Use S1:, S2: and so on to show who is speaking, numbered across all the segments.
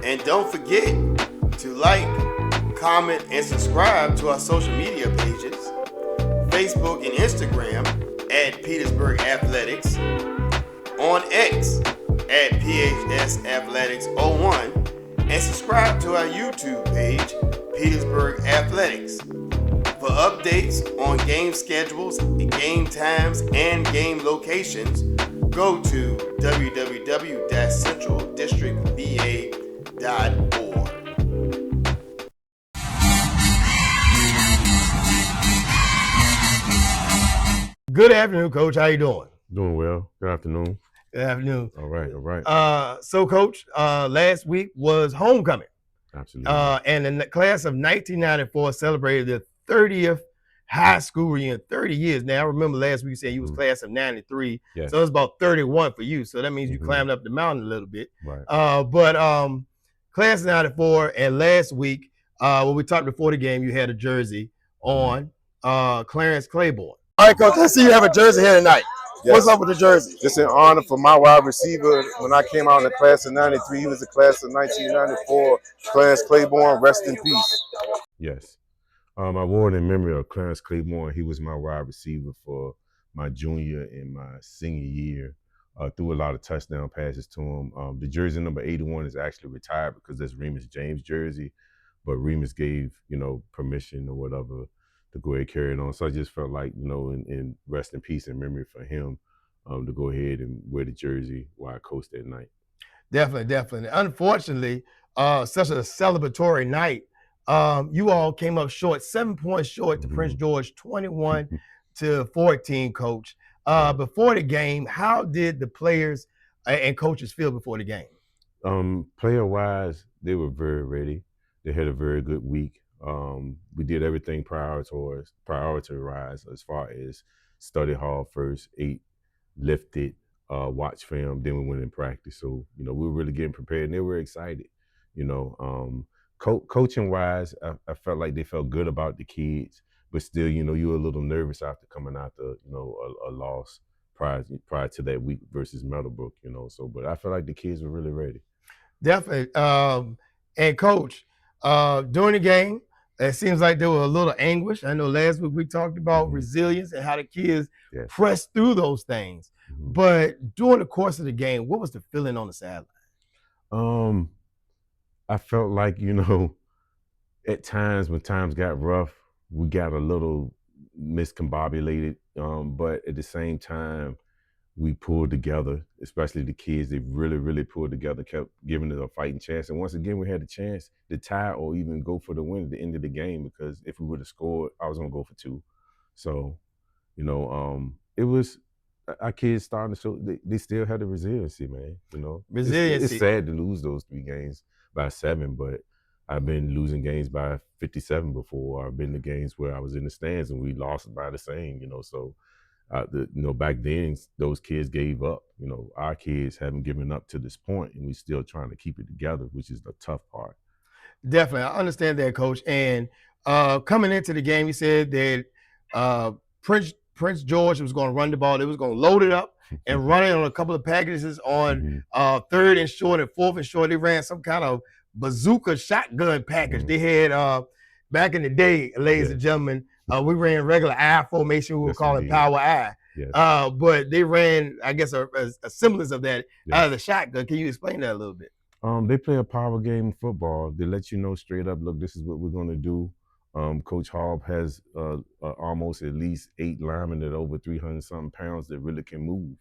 S1: And don't forget to like, comment, and subscribe to our social media pages, Facebook and Instagram at Petersburg Athletics, on X at PHS Athletics 01, and subscribe to our YouTube page, Petersburg Athletics. For updates on game schedules, game times, and game locations, go to www.centraldistrictva.org. Good afternoon, Coach. How you doing?
S2: Doing well. Good afternoon.
S1: Good afternoon.
S2: All right.
S1: So, Coach, last week was homecoming.
S2: Absolutely.
S1: And the class of 1994 celebrated the 30th high school reunion, 30 years. Now, I remember last week you said you was class of 93.
S2: Yes.
S1: So it's about 31 for you. So that means you climbed up the mountain a little bit.
S2: Right.
S1: But class of 94, and last week, when we talked before the game, you had a jersey on Clarence Claiborne. All right, Coach, I see you have a jersey here tonight. Yes. What's up with the jersey?
S3: It's an honor for my wide receiver. When I came out in the class of 93, he was the class of 1994. Clarence Claiborne, rest in peace.
S2: Yes. I wore it in memory of Clarence Claiborne. He was my wide receiver for my junior and my senior year. Threw a lot of touchdown passes to him. The jersey number 81 is actually retired because that's Remus James' jersey, but Remus gave, permission or whatever to go ahead and carry it on. So I just felt like, in rest in peace and memory for him, to go ahead and wear the jersey while I coached that night.
S1: Definitely. Unfortunately, such a celebratory night, you all came up short, 7 points short to Prince George, 21-14, Coach. Before the game, how did the players and coaches feel before the game?
S2: Player-wise, they were very ready. They had a very good week. We did everything prioritized as far as study hard first, ate, lifted, watch film, then we went in practice. So, we were really getting prepared and they were excited. Coaching wise, I felt like they felt good about the kids, but still, you were a little nervous after coming out a loss prior to that week versus Meadowbrook, but I felt like the kids were really ready.
S1: Definitely. And Coach, during the game, it seems like there was a little anguish. I know last week we talked about resilience and how the kids pressed through those things. But during the course of the game, what was the feeling on the sideline?
S2: I felt like, at times when times got rough, we got a little miscombobulated. But at the same time, we pulled together, especially the kids. They really, really pulled together, kept giving it a fighting chance. And once again, we had a chance to tie or even go for the win at the end of the game, because if we would have scored, I was going to go for 2. So, it was our kids starting to show they still had the resiliency, man.
S1: Resiliency.
S2: It's sad to lose those 3 games by 7, but I've been losing games by 57 before. I've been to games where I was in the stands and we lost by the same, so back then those kids gave up. Our kids haven't given up to this point, and we're still trying to keep it together, which is the tough part.
S1: Definitely, I understand that, Coach. And coming into the game, you said that Prince George was going to run the ball. They was going to load it up and run it on a couple of packages on 3rd and short and 4th and short. They ran some kind of bazooka shotgun package. They had back in the day, ladies and gentlemen. We ran regular I formation. We were calling power I.
S2: Yes.
S1: But they ran, I guess, a semblance of that out of the shotgun. Can you explain that a little bit?
S2: They play a power game in football. They let you know straight up, look, this is what we're going to do. Coach Hall has almost at least 8 linemen at over 300-something pounds that really can move.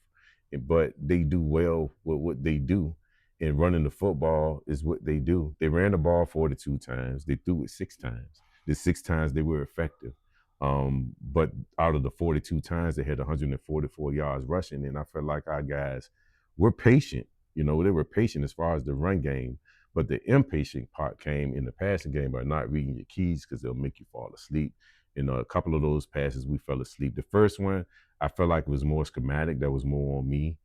S2: But they do well with what they do. And running the football is what they do. They ran the ball 42 times. They threw it 6 times. The 6 times they were effective. But out of the 42 times, they had 144 yards rushing, and I felt like our guys were patient. They were patient as far as the run game, but the impatient part came in the passing game by not reading your keys, because they'll make you fall asleep. In a couple of those passes, we fell asleep. The first one, I felt like it was more schematic. That was more on me.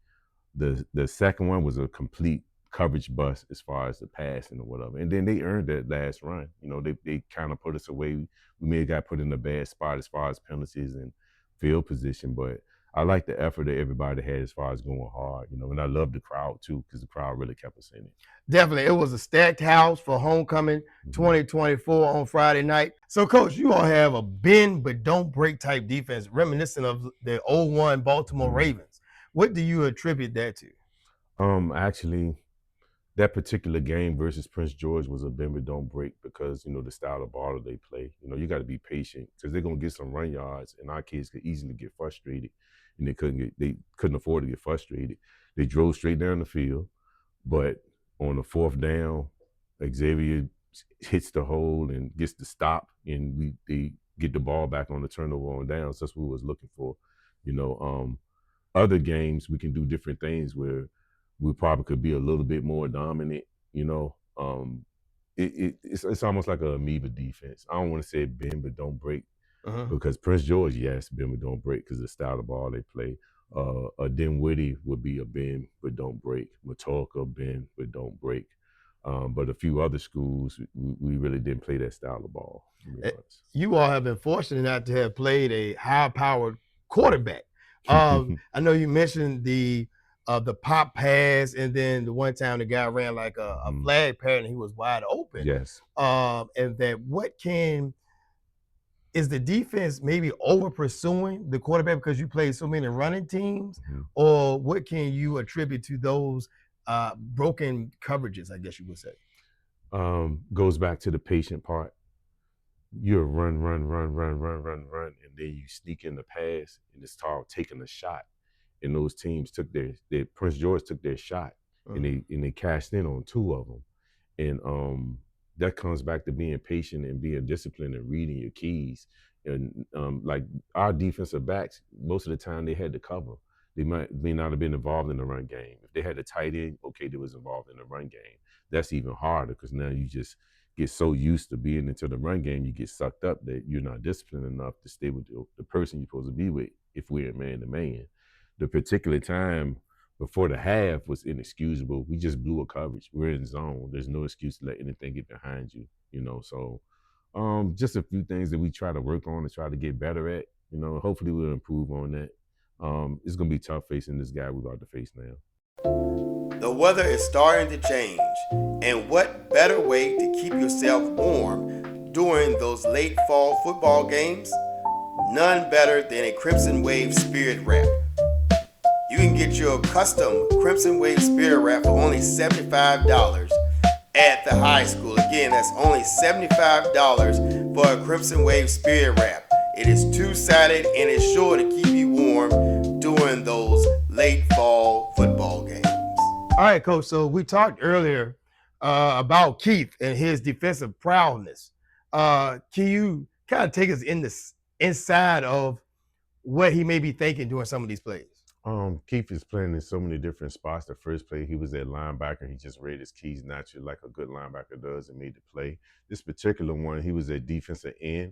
S2: The second one was a complete coverage bust as far as the passing or whatever. And then they earned that last run. They kind of put us away. We may have got put in a bad spot as far as penalties and field position, but I like the effort that everybody had as far as going hard, and I love the crowd too, because the crowd really kept us in it.
S1: Definitely. It was a stacked house for homecoming 2024 on Friday night. So, Coach, you all have a bend but don't break type defense, reminiscent of the 0-1 Baltimore Ravens. What do you attribute that to?
S2: Actually, that particular game versus Prince George was a bend but don't break because, the style of ball that they play. You got to be patient because they're going to get some run yards, and our kids could easily get frustrated, and they couldn't afford to get frustrated. They drove straight down the field, but on the fourth down, Xavier hits the hole and gets the stop, and they get the ball back on the turnover on downs. That's what we was looking for. Other games we can do different things where we probably could be a little bit more dominant. It's almost like a amoeba defense. I don't want to say bend but don't break because Prince George, yes, bend but don't break because the style of ball they play. A Dinwiddie would be a bend but don't break. Matulka bend but don't break. But a few other schools, we really didn't play that style of ball.
S1: You all have been fortunate not to have played a high-powered quarterback. I know you mentioned the pop pass, and then the one time the guy ran like a flag pattern, and he was wide open.
S2: Yes.
S1: And that is the defense maybe over pursuing the quarterback because you play so many running teams, or what can you attribute to those broken coverages, I guess you would say?
S2: Goes back to the patient part. You're run, and then you sneak in the pass, and it's called taking a shot. And those teams took their Prince George took their shot, and they cashed in on two of them, and that comes back to being patient and being disciplined and reading your keys. And like our defensive backs, most of the time they had to cover. They may not have been involved in the run game. If they had a tight end, okay, they was involved in the run game. That's even harder because now you just get so used to being into the run game, you get sucked up that you're not disciplined enough to stay with the person you're supposed to be with if we're man to man. The particular time before the half was inexcusable. We just blew a coverage. We're in zone. There's no excuse to let anything get behind you, So just a few things that we try to work on and try to get better at. Hopefully we'll improve on that. It's going to be tough facing this guy we're about to face now.
S1: The weather is starting to change, and what better way to keep yourself warm during those late fall football games? None better than a Crimson Wave Spirit Wrap. You can get your custom Crimson Wave Spirit Wrap for only $75 at the high school. Again, that's only $75 for a Crimson Wave Spirit Wrap. It is two-sided and it's sure to keep you warm during those late fall football games. All right, Coach. So we talked earlier about Keith and his defensive prowess. Can you kind of take us inside of what he may be thinking during some of these plays?
S2: Keith is playing in so many different spots. The first play, he was at linebacker. He just read his keys naturally like a good linebacker does and made the play. This particular one, he was at defensive end.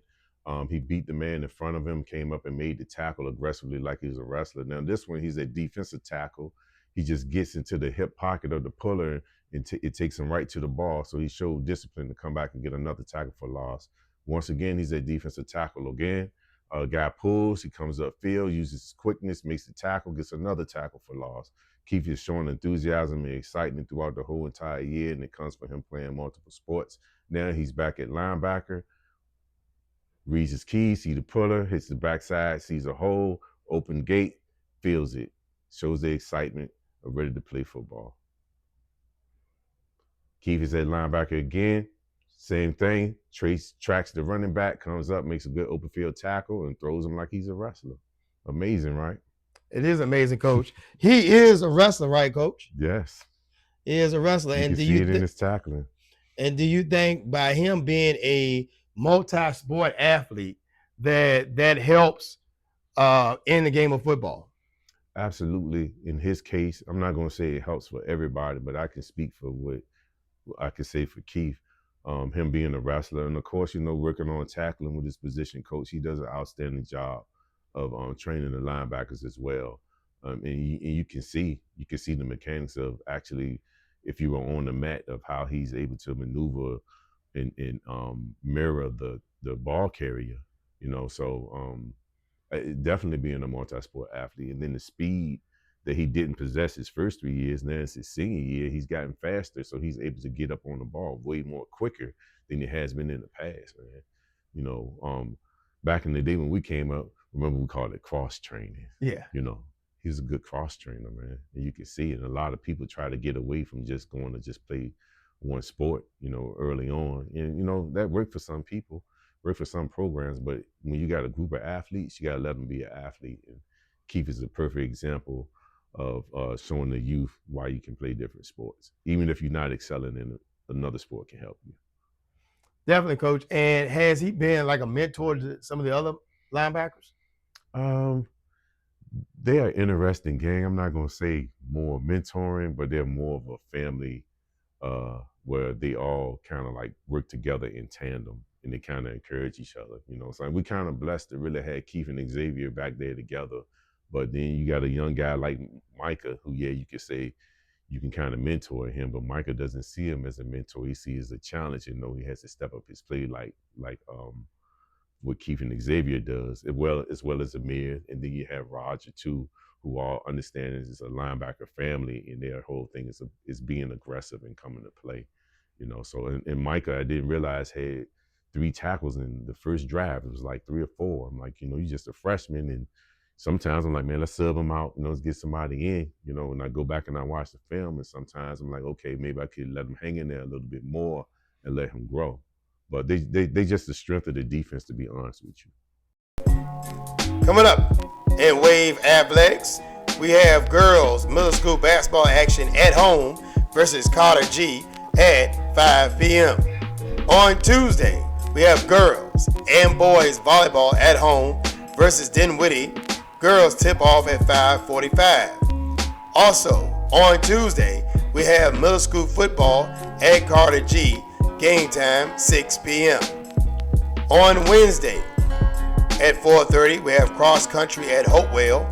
S2: He beat the man in front of him, came up and made the tackle aggressively like he was a wrestler. Now this one, he's a defensive tackle. He just gets into the hip pocket of the puller and it takes him right to the ball. So he showed discipline to come back and get another tackle for loss. Once again, he's a defensive tackle again. A guy pulls, he comes upfield, uses his quickness, makes the tackle, gets another tackle for loss. Keith is showing enthusiasm and excitement throughout the whole entire year, and it comes from him playing multiple sports. Now he's back at linebacker, reads his keys, sees the puller, hits the backside, sees a hole, open gate, feels it, shows the excitement of ready to play football. Keith is at linebacker again. Same thing, tracks the running back, comes up, makes a good open field tackle, and throws him like he's a wrestler. Amazing, right?
S1: It is amazing, Coach. He is a wrestler, right, Coach?
S2: Yes.
S1: He is a wrestler.
S2: You can see it in his tackling.
S1: And do you think by him being a multi-sport athlete that helps in the game of football?
S2: Absolutely. In his case, I'm not going to say it helps for everybody, but I can speak for what I can say for Keith. Him being a wrestler, and of course, working on tackling with his position coach, he does an outstanding job of training the linebackers as well. And you can see the mechanics of actually, if you were on the mat, of how he's able to maneuver and mirror the ball carrier. So definitely being a multi-sport athlete, and then the speed that he didn't possess his first 3 years. Now it's his senior year, he's gotten faster, so he's able to get up on the ball way more quicker than it has been in the past, man. You know, back in the day when we came up, remember we called it cross training.
S1: Yeah.
S2: You know, he's a good cross trainer, man, and you can see it. A lot of people try to get away from just going to just play one sport, you know, early on, and you know that worked for some people, worked for some programs. But when you got a group of athletes, you got to let them be an athlete. And Keith is a perfect example of showing the youth why you can play different sports, even if you're not excelling in another sport, can help you.
S1: Definitely, Coach. And has he been like a mentor to some of the other linebackers?
S2: They are interesting gang. I'm not gonna say more mentoring, but they're more of a family where they all kind of like work together in tandem and they kind of encourage each other. You know, so we kind of blessed to really have Keith and Xavier back there together. But then you got a young guy like Micah, who you could say you can kind of mentor him, but Micah doesn't see him as a mentor. He sees as a challenge and know he has to step up his play like what Keith and Xavier does, as well as Amir. And then you have Roger too, who all understand is a linebacker family, and their whole thing is being aggressive and coming to play. You know, so and Micah, I didn't realize had 3 tackles in the first drive. It was like 3 or 4. I'm like, you know, you're just a freshman, and sometimes I'm like, man, let's sub him out, you know, let's get somebody in, you know, and I go back and I watch the film, and sometimes I'm like, okay, maybe I could let him hang in there a little bit more and let him grow. But they just the strength of the defense, to be honest with you.
S1: Coming up in Wave Athletics, we have girls middle school basketball action at home versus Carter G at 5 p.m. On Tuesday, we have girls and boys volleyball at home versus Dinwiddie. Girls tip off at 5:45. Also, on Tuesday, we have middle school football at Carter G. Game time 6 p.m. On Wednesday at 4:30, we have cross country at Hopewell,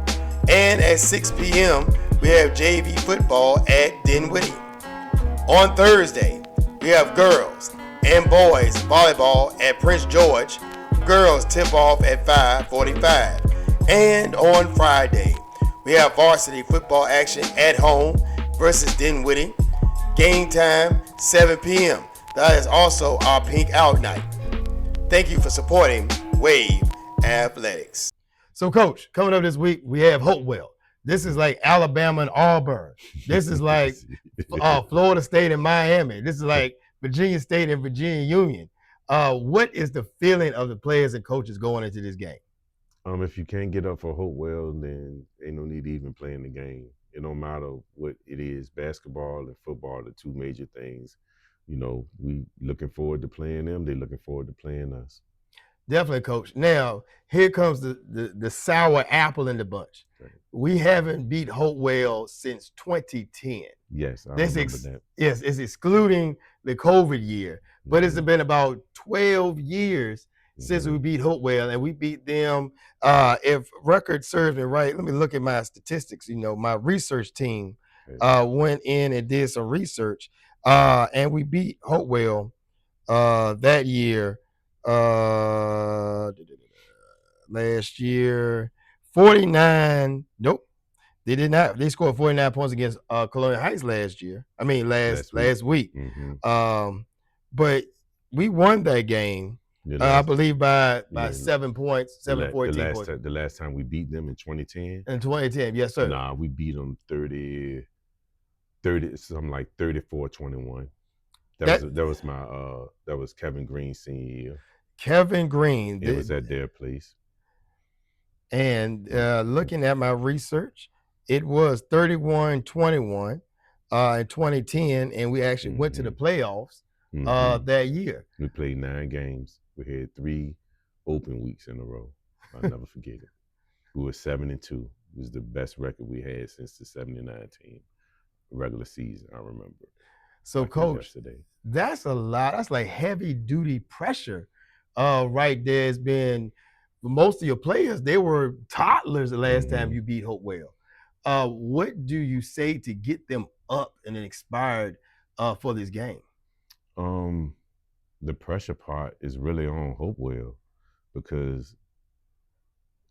S1: and at 6 p.m. we have JV football at Dinwiddie. On Thursday, we have girls and boys volleyball at Prince George. Girls tip off at 5:45. And on Friday, we have varsity football action at home versus Dinwiddie. Game time 7 p.m. That is also our Pink Out Night. Thank you for supporting Wave Athletics. So, Coach, coming up this week, we have Hopewell. This is like Alabama and Auburn. This is like Florida State and Miami. This is like Virginia State and Virginia Union. What is the feeling of the players and coaches going into this game?
S2: If you can't get up for Hopewell, then ain't no need to even play in the game. It don't matter what it is. Basketball and football are the 2 major things. You know, we looking forward to playing them. They looking forward to playing us.
S1: Definitely, Coach. Now, here comes the sour apple in the bunch. Right. We haven't beat Hopewell since 2010.
S2: Yes, I remember that.
S1: Yes, it's excluding the COVID year. But it's been about 12 years since we beat Hopewell, and we beat them. If record serves me right, let me look at my statistics. You know, my research team went in and did some research, and we beat Hopewell that year. Last year, 49. Nope, they did not. They scored 49 points against Colonial Heights last year. I mean, last week. But we won that game. I believe by 7 points, 14 points.
S2: The last time we beat them in 2010.
S1: In 2010, yes, sir.
S2: Nah, we beat them 30, something like 34-21. That was Kevin Green's senior year.
S1: Kevin Green.
S2: It was at their place.
S1: And looking at my research, it was 31-21 in 2010, and we actually went to the playoffs that year.
S2: We played 9 games. We had 3 open weeks in a row. I'll never forget it. We were 7-2. It was the best record we had since the 79 team regular season, I remember.
S1: So, Coach, that's a lot. That's like heavy duty pressure right there. It's been, most of your players, they were toddlers the last time you beat Hopewell. What do you say to get them up and inspired for this game?
S2: The pressure part is really on Hopewell, because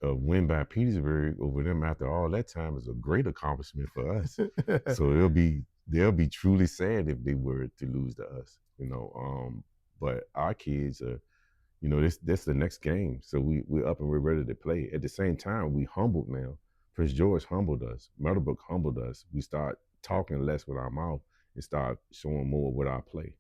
S2: a win by Petersburg over them after all that time is a great accomplishment for us. So they'll be truly sad if they were to lose to us, you know. But our kids are, you know, this the next game, so we're up and we're ready to play. At the same time, we humbled now. Prince George humbled us. Meadowbrook humbled us. We start talking less with our mouth and start showing more with our play.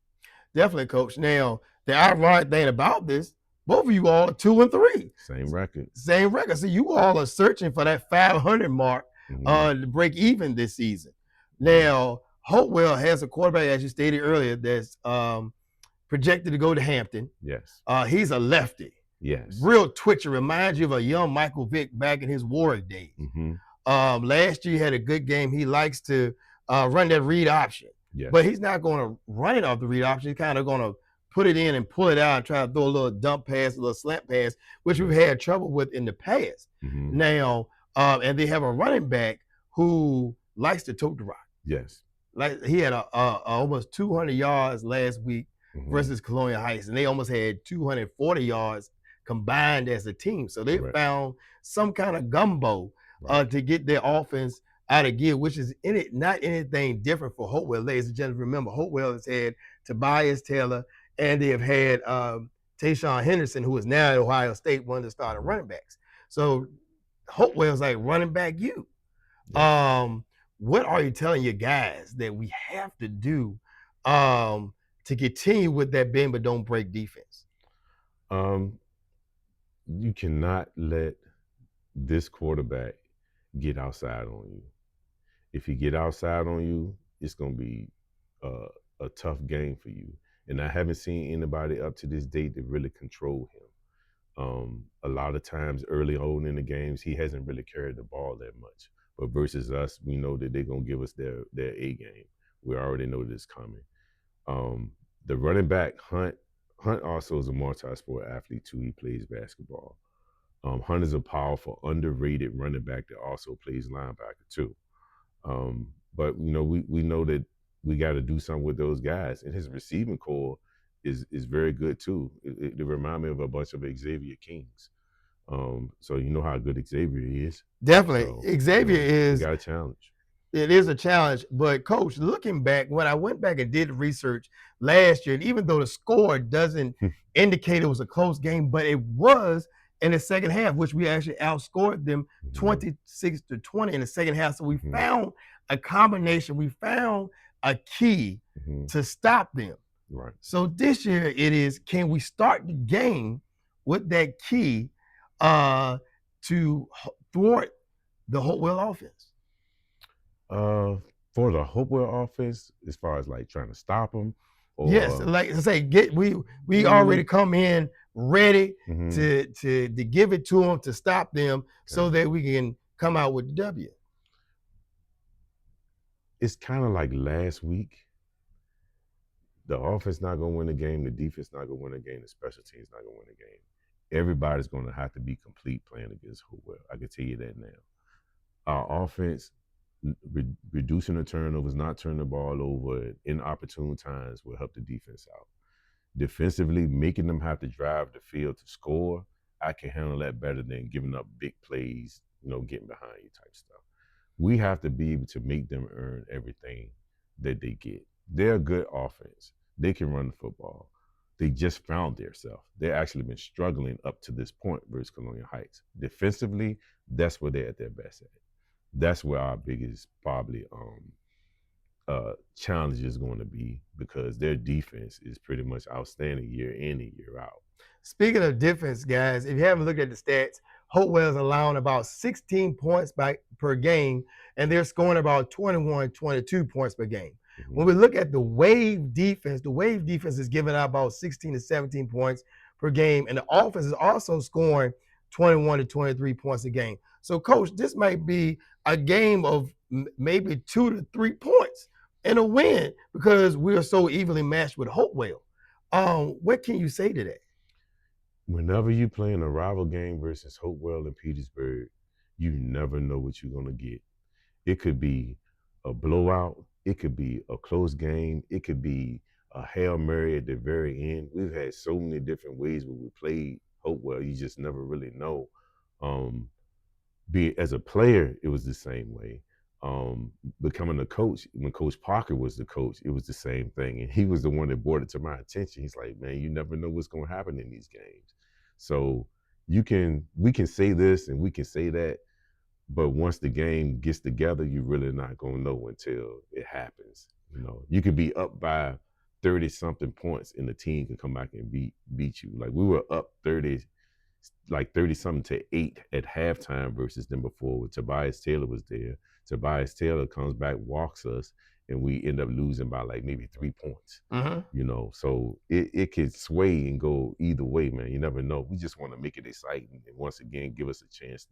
S1: Definitely, Coach. Now, the ironic thing about this, both of you all are 2-3.
S2: Same record.
S1: Same record. So you all are searching for that 500 mark to break even this season. Now, Hopewell has a quarterback, as you stated earlier, that's projected to go to Hampton.
S2: Yes.
S1: He's a lefty.
S2: Yes.
S1: Real twitcher. Reminds you of a young Michael Vick back in his Warwick days. Last year he had a good game. He likes to run that read option. Yes. But he's not going to run it off the read option. He's kind of going to put it in and pull it out and try to throw a little dump pass, a little slant pass, which we've had trouble with in the past. Now, and they have a running back who likes to tote the rock.
S2: Yes.
S1: Like he had almost 200 yards last week versus Colonial Heights, and they almost had 240 yards combined as a team. So they found some kind of gumbo to get their offense out of gear, which is not anything different for Hopewell. Ladies and gentlemen, remember, Hopewell has had Tobias Taylor, and they have had Tayshawn Henderson, who is now at Ohio State, one of the starting running backs. So Hopewell's like running back you. Yes. What are you telling your guys that we have to do to continue with that bend but don't break defense?
S2: You cannot let this quarterback get outside on you. If he get outside on you, it's going to be a tough game for you. And I haven't seen anybody up to this date that really control him. A lot of times early on in the games, he hasn't really carried the ball that much. But versus us, we know that they're going to give us their A game. We already know this coming. The running back, Hunt also is a multi-sport athlete too. He plays basketball. Hunt is a powerful, underrated running back that also plays linebacker too. But you know, we know that we got to do something with those guys, and his receiving core is very good too. It remind me of a bunch of Xavier Kings. So you know how good Xavier is.
S1: Definitely, so, Xavier is.
S2: We got a challenge.
S1: It is a challenge, but Coach, looking back, when I went back and did research last year, and even though the score doesn't indicate it was a close game, but it was in the second half, which we actually outscored them 26-20 in the second half. So we found a combination, we found a key to stop them.
S2: Right.
S1: So this year it is, can we start the game with that key to thwart the Hopewell offense?
S2: For the Hopewell offense, as far as like trying to stop them, or,
S1: yes, like I say, we already come in ready to give it to them, to stop them, so that we can come out with the W.
S2: It's kind of like last week. The offense not gonna win the game, the defense not gonna win the game, the special teams not gonna win the game. Everybody's gonna have to be complete playing against Hopewell. I can tell you that now. Our offense, reducing the turnovers, not turning the ball over at inopportune times will help the defense out. Defensively, making them have to drive the field to score, I can handle that better than giving up big plays, you know, getting behind you type stuff. We have to be able to make them earn everything that they get. They're a good offense. They can run the football. They just found themselves. They've actually been struggling up to this point versus Colonial Heights. Defensively, that's where they're at their best at. That's where our biggest probably challenge is going to be, because their defense is pretty much outstanding year in and year out.
S1: Speaking of defense, guys, if you haven't looked at the stats, Hopewell is allowing about 16 points per game, and they're scoring about 21, 22 points per game. When we look at the Wave defense is giving out about 16 to 17 points per game, and the offense is also scoring 21 to 23 points a game. So, Coach, this might be a game of maybe 2 to 3 points and a win, because we are so evenly matched with Hopewell. What can you say to that?
S2: Whenever you play in a rival game versus Hopewell and Petersburg, you never know what you're going to get. It could be a blowout. It could be a close game. It could be a Hail Mary at the very end. We've had so many different ways where we played Hopewell. You just never really know Be as a player, it was the same way. Becoming a coach, when Coach Parker was the coach, it was the same thing, and he was the one that brought it to my attention. He's like, "Man, you never know what's going to happen in these games." So we can say this and we can say that, but once the game gets together, you're really not gonna know until it happens. You know, you could be up by 30 something points and the team can come back and beat you. Like we were up 30, like 30 something to 8 at halftime versus them before when Tobias Taylor was there. Tobias Taylor comes back, walks us, and we end up losing by like maybe 3 points. You know, so it could sway and go either way, man. You never know. We just want to make it exciting and once again give us a chance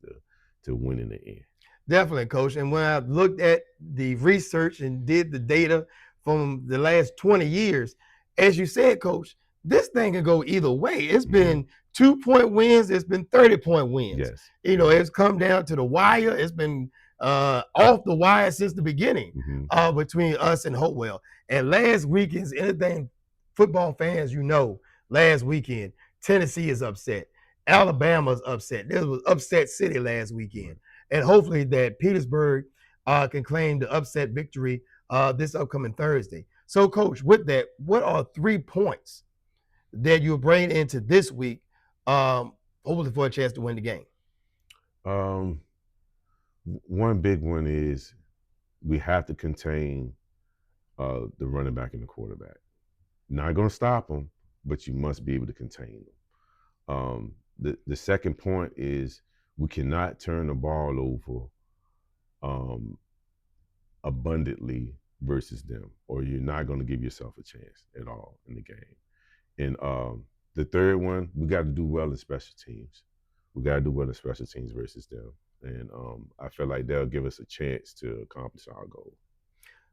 S2: to win in the end.
S1: Definitely, Coach. And when I looked at the research and did the data from the last 20 years, as you said, Coach, this thing can go either way. It's been 2-point wins, it's been 30-point wins.
S2: Yes.
S1: You know, it's come down to the wire. It's been off the wire since the beginning between us and Hopewell. And last weekend's anything football fans, you know, last weekend, Tennessee is upset. Alabama's upset. There was upset city last weekend. And hopefully that Petersburg can claim the upset victory this upcoming Thursday. So, Coach, with that, what are 3 points that you'll bring into this week, hopefully for a chance to win the game?
S2: One big one is we have to contain the running back and the quarterback. Not going to stop them, but you must be able to contain them. The second point is we cannot turn the ball over abundantly versus them, or you're not going to give yourself a chance at all in the game. And the third one, we got to do well in special teams. We got to do well in special teams versus them. And I feel like they'll give us a chance to accomplish our goal.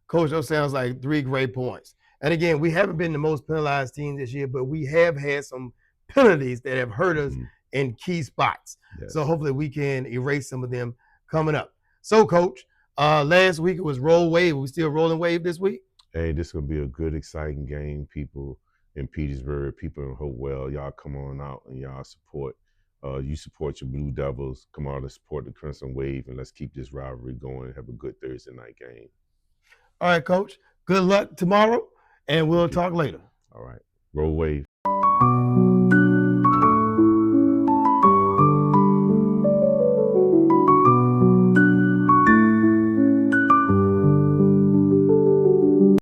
S1: Coach, those sounds like 3 great points. And again, we haven't been the most penalized team this year, but we have had some penalties that have hurt us in key spots. Yes. So hopefully we can erase some of them coming up. So, Coach, last week it was roll wave. Are we still rolling wave this week?
S2: Hey, this is going to be a good, exciting game. People in Petersburg, people in Hopewell, y'all come on out and y'all support. You support your Blue Devils. Come out and support the Crimson Wave, and let's keep this rivalry going and have a good Thursday night game.
S1: All right, Coach. Good luck tomorrow, and we'll talk later.
S2: All right. Roll wave.